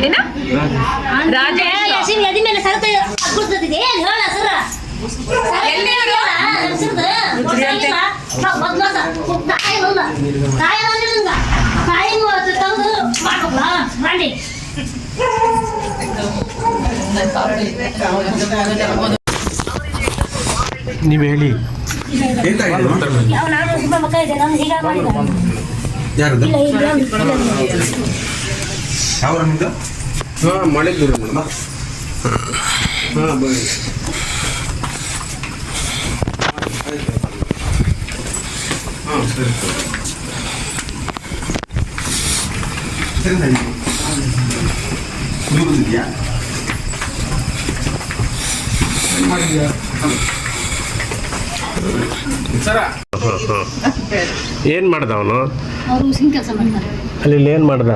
ಏನ ರಾಜೇಶ್ ಎದಿ ಮೇಲೆ ಸರತ ಕುಡ್ತಿದೆ ಹೇಳ ಸರ ನೀವು ಹೇಳಿ ಮಾಡಿದ್ದೀರಿ ಮೇಡಮ್. ಹಾಂ ಬನ್ನಿ. ಹಾಂ ಸರಿ ಸರ ಏನು ಮಾಡ್ದ ಅವನು ಅವರು ಉಸಿನ ಕೆಲಸ ಮಾಡ್ತಾರೆ. ಅಲ್ಲಿ ಏನು ಮಾಡ್ದ?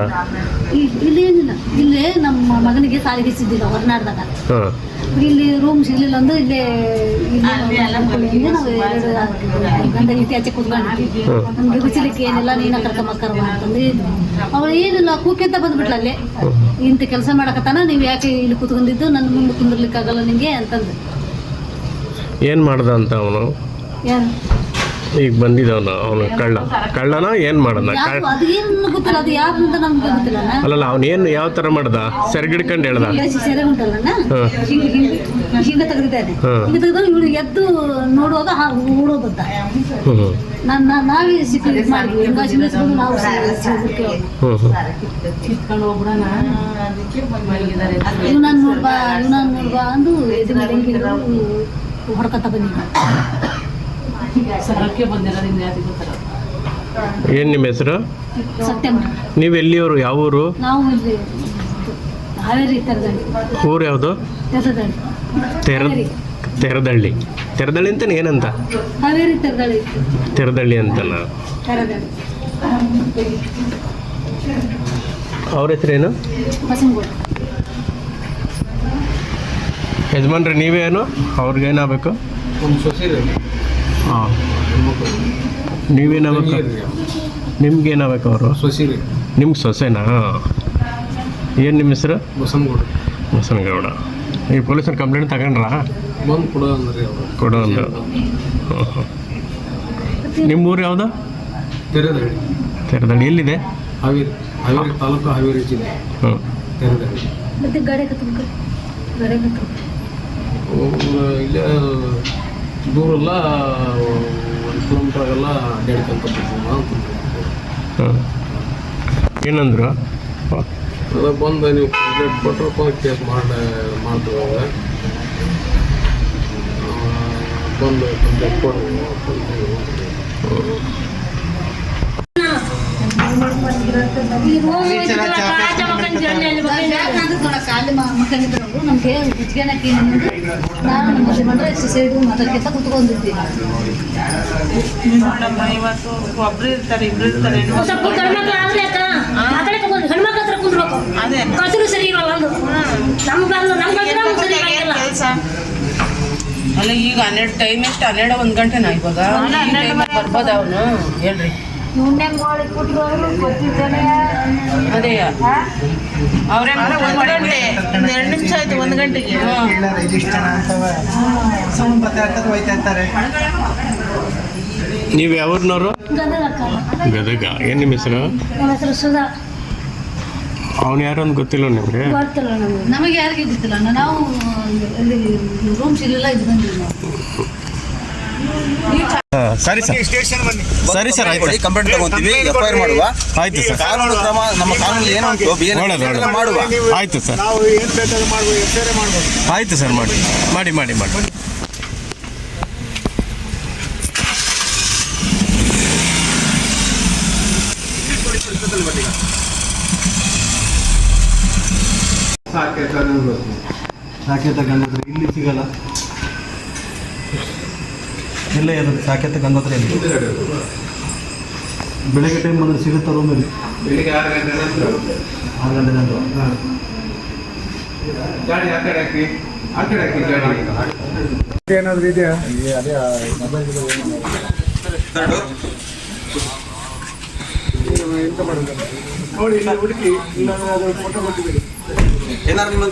ಇಲ್ಲಿ ಏನಿಲ್ಲ, ಇಲ್ಲೇ ನಮ್ಮ ಮಗನಿಗೆ ಸಾಲಿಗೆ ಸಿದ್ದಿಲ್ಲ ಹೊರನಾಡ್ದಾಗ. ಹಾಂ ಇಲ್ಲಿ ರೂಮ್ ಸಿಗ್ಲಿಲ್ಲ ಅಂದ್ರೆ ಇಲ್ಲೇ ನಾವು ಎರಡು ಗಂಡ ರೀತಿ ಆಚೆ ಕೂತ್ಕೊಂಡಿದ್ವಿ. ನಮ್ಗೆ ಬಿಸಿಲಿಕ್ಕೆ ಏನಿಲ್ಲ, ನೀನ ಕರ್ಕೊಂಬಕ್ಕರ್ ಅಂತಂದ್ರೆ ಅವಳು ಏನಿಲ್ಲ ಕೂಕೆಂತ ಬಂದ್ಬಿಟ್ಲ ಅಲ್ಲೇ. ಇಂಥ ಕೆಲಸ ಮಾಡಕತ್ತಾನ, ನೀವು ಯಾಕೆ ಇಲ್ಲಿ ಕೂತ್ಕೊಂಡಿದ್ದು, ನನ್ನ ಮುಂದೆ ಕುಂದಿರ್ಲಿಕ್ಕಾಗಲ್ಲ ನಿಂಗೆ ಅಂತಂದು. ಏನು ಮಾಡ್ದ ಅಂತ ಅವನು? ಯಾರು ಈಗ ಬಂದಿದ್ದವನು ಅವನು ಕಳ್ಳನ ಏನು ಮಾಡ್ದ? ಅದು ಏನು ಗೊತ್ತಿಲ್ಲ, ಅದು ಯಾರು ಅಂತ ನಮ್ಗೆ ಗೊತ್ತಿಲ್ಲ. ಅಲ್ಲಲ್ಲ ಅವನೇನು ಯಾವ ಥರ ಮಾಡ್ದ? ಸೆರಗಿಡ್ಕೊಂಡು ಹೇಳ್ದ? ಸೆರೆ ಉಂಟಲ್ಲ, ಹಿಂಗ ತೆಗೆದಿದ್ದಾನೆ. ಹಿಂಗ ತೆಗೆದು ಇವಳು ಎದ್ದು ನೋಡುವಾಗ ಓಡೋದತ್ತ. ನಾವೇ ಸಿಕ್ಕ ಮಾಡಿದ್ವಿ, ನಾವು ಇವನನ್ನ ನೋಡ್ಬಾ ಅಂದು ಎದ್ದು ಹೊಡ್ಕೊತ ಬಂದಿದ್ದ. ಏನು ನಿಮ್ಮ ಹೆಸರು? ಸತ್ಯಮ್ಮ. ನೀವು ಎಲ್ಲಿಯವರು? ಯಾವ ಊರು? ನಾವು ಇಲ್ಲಿ ಹಾವೇರಿ ತೆರದಳ್ಳಿ. ಊರು ಯಾವುದು? ತೆರದಳ್ಳಿ. ತೆರದಳ್ಳಿ ಅಂತಾನೆ ಏನಂತ? ಹಾವೇರಿ ತೆರದಳ್ಳಿ. ತೆರದಳ್ಳಿ ಅಂತನ? ತೆರದಳ್ಳಿ. ಅವ್ರ ಹೆಸರೇನು? ಬಸನಗೌಡ. ಯಜಮಾನ್ರಿ ನೀವೇನು? ಅವ್ರಿಗೇನಾಗಬೇಕು? ಒಂದು ಸೊಸೈರಿ. ಹಾಂ, ನೀವೇನಾಗಬೇಕು? ನಿಮ್ಗೇನಾಗಬೇಕು ಅವರು? ಸೊಸೈರಿ. ನಿಮ್ಗೆ ಸೊಸೆನಾ? ಏನು ನಿಮ್ಮ ಹೆಸರು? ಬಸನಗೌಡ. ಈ ಪೊಲೀಸರು ಕಂಪ್ಲೇಂಟ್ ತಗೊಂಡ್ರಾ? ಬಂದು ಕೊಡೋ ಅಂದ್ರಿ ಅವರು. ಕೊಡೋ ಅಂದ. ನಿಮ್ಮೂರು ಯಾವುದು? ತೆರದಳ್ಳಿ. ಎಲ್ಲಿದೆ? ಹಾವೇರಿ ತಾಲೂಕು, ಹಾವೇರಿ ಜಿಲ್ಲೆ. ಹ್ಞೂ. ತೆರದಳ್ಳಿ. ಮತ್ತೆ ಗಾಡಿ ಕತ್ತಬೇಕು. ಇಲ್ಲೇ ದೂರಲ್ಲ, 1 ಕಿಲೋಮೀಟರ್ ಆಗಲ್ಲ, ಅಡ್ಡಾಡ್ಕೊಂತ ಹಾಂ. ಏನಂದ್ರು? ಅದು ಬಂದು ನೀವು ಕಂಪ್ಲೇಂಟ್ ಕೊಟ್ಟರಪ್ಪ ಕೇಸ್ ಮಾಡ್ತೀವಿ. ಬಂದು ಕಂಪ್ಲೇಂಟ್ ಕೊಡ್ರಿ. ನಮ್ಗೆ ಹುಚ್ಚಿಗೆನಕ್ಕೆ ನಾನು ನಮ್ಮ ಸೈಡು ಮಾತಾಡ್ಕೊಂತ ಕುತ್ಕೊಂಡಿದ್ವಿ. ಇವತ್ತು ಒಬ್ರು ಇರ್ತಾರೆ, ಇಬ್ರು ಇರ್ತಾರೆ. ಹೆಣ್ಮಕ್ಳ ಹತ್ರ ಕುಂದ್ರಬೇಕು. ಕಸರು ಸರಿ ಇರಲ್ಲ. ಕೆಲಸ ಅಲ್ಲ ಈಗ 12 ಟೈಮ್ ಎಷ್ಟು? 12 1 ಗಂಟೆನಾ ಇವಾಗ? ಬರ್ಬೋದ ಅವನು? ಹೇಳ್ರಿ. ಅದೇ ಅವ್ರೇ 1 ಗಂಟೆ, 2 ನಿಮಿಷ ಆಯ್ತು. 1 ಗಂಟೆಗೆ ನೀವು ಯಾವ್ರನ್ನವರು? ಗದಗ. ಏನು ನಿಮ್ಮ ಹೆಸರು? ನಮ್ಮ ಹೆಸರು ಸುಧಾ. ಅವನು ಯಾರು ಅಂತ ಗೊತ್ತಿಲ್ಲ ನಿಮಗೆ? ಗೊತ್ತಿಲ್ಲ ನಮಗೆ, ಯಾರಿಗೆ ಗೊತ್ತಿಲ್ಲ. ನಾವು ಅಲ್ಲಿ ರೂಮ್ ಸಿಗಲಿಲ್ಲ, ಇದು ಬಂದಿಲ್ಲ ನಾವು. ಸರಿ ಸರ್, ಸರಿ ಸರ್, ಆಯ್ತು. ಕಂಪ್ಲೇಂಟ್ ತಗೊಂತೀವಿ, FIR ಮಾಡುವ. ಆಯ್ತು ಸರ್. ಕಾನೂನು ಕ್ರಮ ನಮ್ಮ ಕಾನೂನು ಏನು ಮಾಡುವ. ಆಯ್ತು ಸರ್, ಆಯ್ತು ಸರ್, ಮಾಡಿ. ಸಾಕೇತ ಗಂಧತ್ರ ಇಲ್ಲಿ ಸಿಗಲ್ಲ. ಇಲ್ಲ ಅದು ಸಾಕೇತ ಗಂಧತ್ರ ಇಲ್ಲಿ ಬೆಳಗ್ಗೆ ಟೈಮ್ ಬಂದರೆ ಸಿಗುತ್ತಾ ರೂಮಲ್ಲಿ? ಬೆಳಿಗ್ಗೆ 6 ಗಂಟೆ ನಂತರ. 6 ಗಂಟೆ ನಂತರ. ಗಾಡಿ ಆ ಕಡೆ ಹಾಕಿ ಗಾಡಿ ಏನಾದರೂ ಇದೆಯಾ? ಅದೇ ಎಂತ ಮಾಡೋದು? ನೋಡಿ ಇಲ್ಲಿ ಹುಡುಕಿ ಇಲ್ಲ ಫೋಟೋ ಕೊಟ್ಟಿದ್ದೀರಿ. ಏನಾದ್ರು ನಿಮ್ಮ